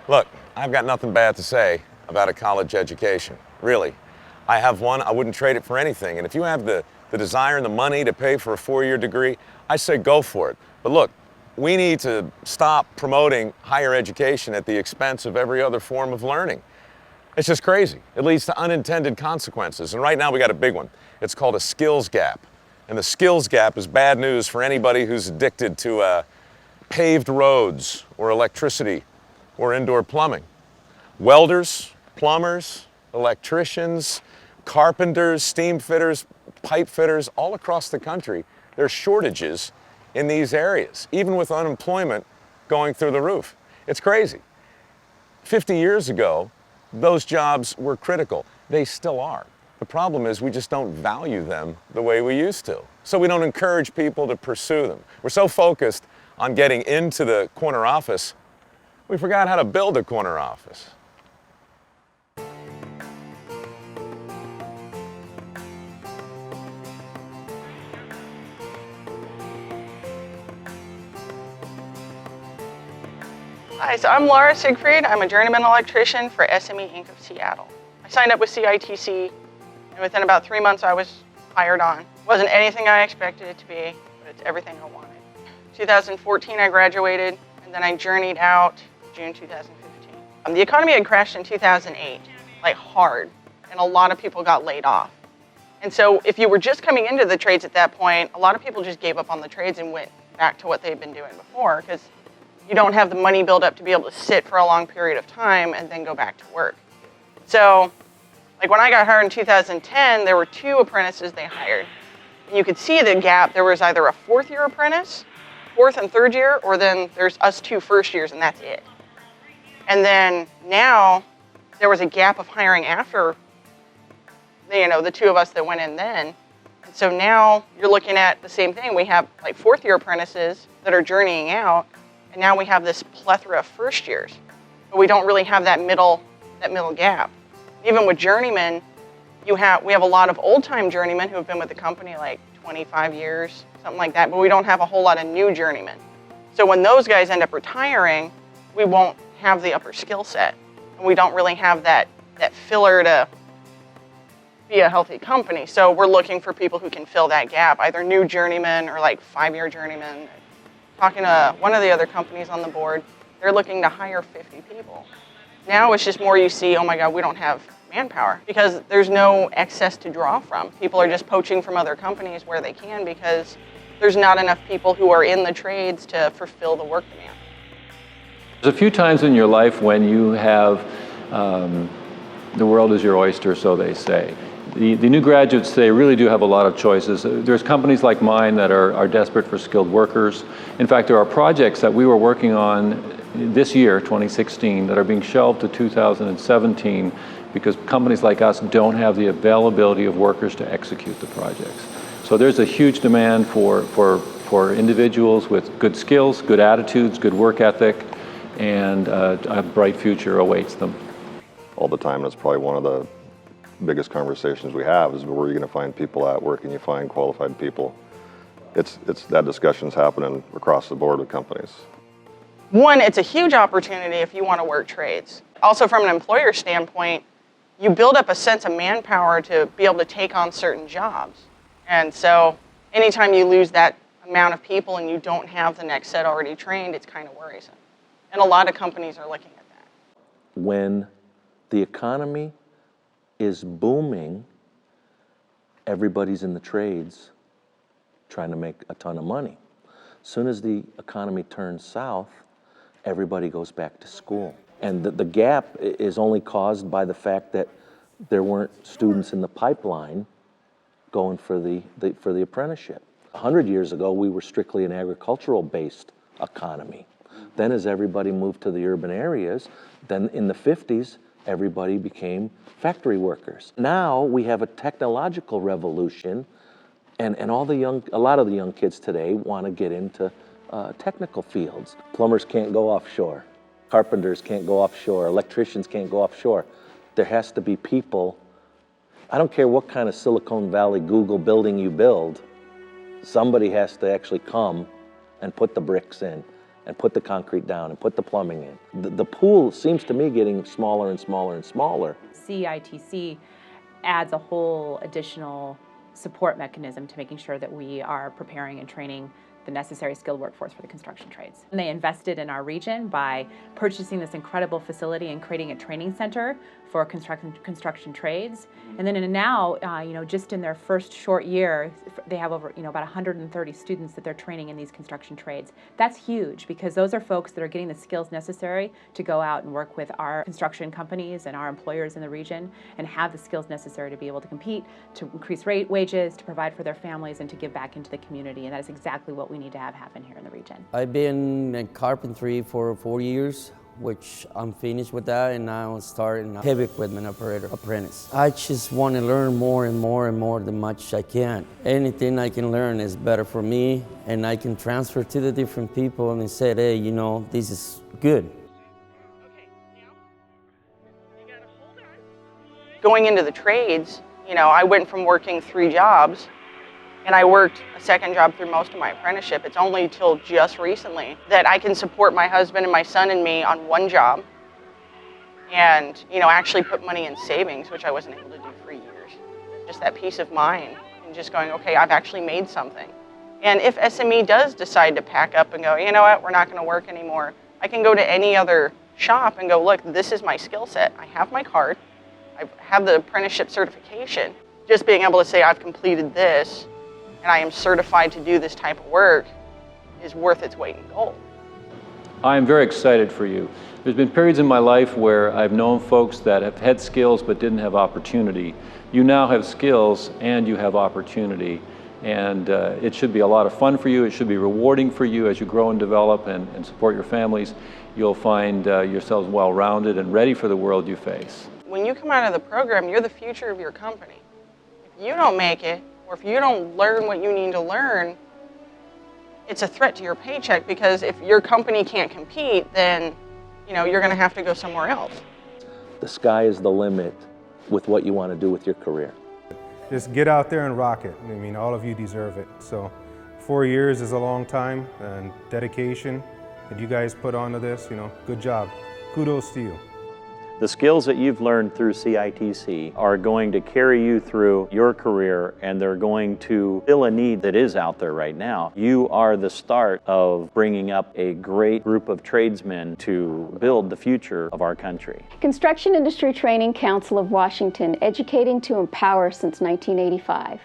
Look, I've got nothing bad to say about a college education, really. I have one, I wouldn't trade it for anything. And if you have the desire and the money to pay for a 4-year degree, I say go for it. But look, we need to stop promoting higher education at the expense of every other form of learning. It's just crazy. It leads to unintended consequences. And right now we got a big one. It's called a skills gap. And the skills gap is bad news for anybody who's addicted to paved roads or electricity or indoor plumbing. Welders, plumbers, electricians, carpenters, steam fitters, pipe fitters, all across the country, there's shortages in these areas, even with unemployment going through the roof. It's crazy. 50 years ago, those jobs were critical. They still are. The problem is we just don't value them the way we used to. So we don't encourage people to pursue them. We're so focused on getting into the corner office, we forgot how to build a corner office. Hi, so I'm Laura Siegfried. I'm a journeyman electrician for SME Inc. of Seattle. I signed up with CITC, and within about 3 months I was hired on. It wasn't anything I expected it to be, but it's everything I wanted. 2014 I graduated, and then I journeyed out June 2015. The economy had crashed in 2008, like hard, and a lot of people got laid off. And so if you were just coming into the trades at that point, a lot of people just gave up on the trades and went back to what they'd been doing before, because you don't have the money build up to be able to sit for a long period of time and then go back to work. So, like when I got hired in 2010, there were 2 apprentices they hired. And you could see the gap. There was either a 4th-year apprentice, 4th and 3rd year, or then there's us 2 first years, and that's it. And then now, there was a gap of hiring after, the 2 of us that went in then. And so now you're looking at the same thing. We have like 4th-year apprentices that are journeying out, and now we have this plethora of first years, but we don't really have that middle gap. Even with journeymen, we have a lot of old-time journeymen who have been with the company like 25 years, something like that, but we don't have a whole lot of new journeymen. So when those guys end up retiring, we won't have the upper skill set, and we don't really have that filler to be a healthy company. So we're looking for people who can fill that gap, either new journeymen or like 5-year journeymen. Talking to one of the other companies on the board, they're looking to hire 50 people. Now it's just more you see, oh my God, we don't have manpower, because there's no excess to draw from. People are just poaching from other companies where they can, because there's not enough people who are in the trades to fulfill the work demand. There's a few times in your life when you have the world is your oyster, so they say. The new graduates today really do have a lot of choices. There's companies like mine that are desperate for skilled workers. In fact, there are projects that we were working on this year, 2016, that are being shelved to 2017 because companies like us don't have the availability of workers to execute the projects. So there's a huge demand for individuals with good skills, good attitudes, good work ethic, and a bright future awaits them. All the time, that's probably one of the biggest conversations we have is where are you going to find people at, where can you find qualified people? It's that discussion's happening across the board with companies. One, it's a huge opportunity if you want to work trades. Also from an employer standpoint, you build up a sense of manpower to be able to take on certain jobs. And so anytime you lose that amount of people and you don't have the next set already trained, it's kind of worrisome. And a lot of companies are looking at that. When the economy is booming, everybody's in the trades trying to make a ton of money. As soon as the economy turns south, everybody goes back to school. And the gap is only caused by the fact that there weren't students in the pipeline going for the apprenticeship. 100 years ago, we were strictly an agricultural-based economy. Then as everybody moved to the urban areas, then in the 50s, everybody became factory workers. Now we have a technological revolution, and a lot of the young kids today want to get into technical fields. Plumbers can't go offshore. Carpenters can't go offshore. Electricians can't go offshore. There has to be people. I don't care what kind of Silicon Valley Google building you build, somebody has to actually come and put the bricks in and put the concrete down and put the plumbing in. The pool seems to me getting smaller and smaller and smaller. CITC adds a whole additional support mechanism to making sure that we are preparing and training the necessary skilled workforce for the construction trades. And they invested in our region by purchasing this incredible facility and creating a training center for construction trades. And then now, just in their first short year, they have over, about 130 students that they're training in these construction trades. That's huge because those are folks that are getting the skills necessary to go out and work with our construction companies and our employers in the region and have the skills necessary to be able to compete, to increase wages, to provide for their families, and to give back into the community. And that is exactly what we need to have happen here in the region. I've been in carpentry for 4 years, which I'm finished with that, and now I'm starting a heavy equipment operator apprentice. I just want to learn more and more and more the much I can. Anything I can learn is better for me, and I can transfer to the different people and say, hey, this is good. Okay, now you gotta hold on. Going into the trades, I went from working 3 jobs, and I worked a second job through most of my apprenticeship. It's only till just recently that I can support my husband and my son and me on 1 job and, actually put money in savings, which I wasn't able to do for years. Just that peace of mind and just going, okay, I've actually made something. And if SME does decide to pack up and go, you know what, we're not going to work anymore, I can go to any other shop and go, look, this is my skill set. I have my card. I have the apprenticeship certification. Just being able to say I've completed this and I am certified to do this type of work is worth its weight in gold. I am very excited for you. There's been periods in my life where I've known folks that have had skills but didn't have opportunity. You now have skills and you have opportunity, and it should be a lot of fun for you. It should be rewarding for you as you grow and develop and support your families. You'll find yourselves well-rounded and ready for the world you face. When you come out of the program, you're the future of your company. If you don't make it, or if you don't learn what you need to learn, it's a threat to your paycheck, because if your company can't compete, then you're going to have to go somewhere else. The sky is the limit with what you want to do with your career. Just get out there and rock it. I mean, all of you deserve it. So 4 years is a long time, and dedication that you guys put onto this, good job. Kudos to you. The skills that you've learned through CITC are going to carry you through your career, and they're going to fill a need that is out there right now. You are the start of bringing up a great group of tradesmen to build the future of our country. Construction Industry Training Council of Washington, educating to empower since 1985.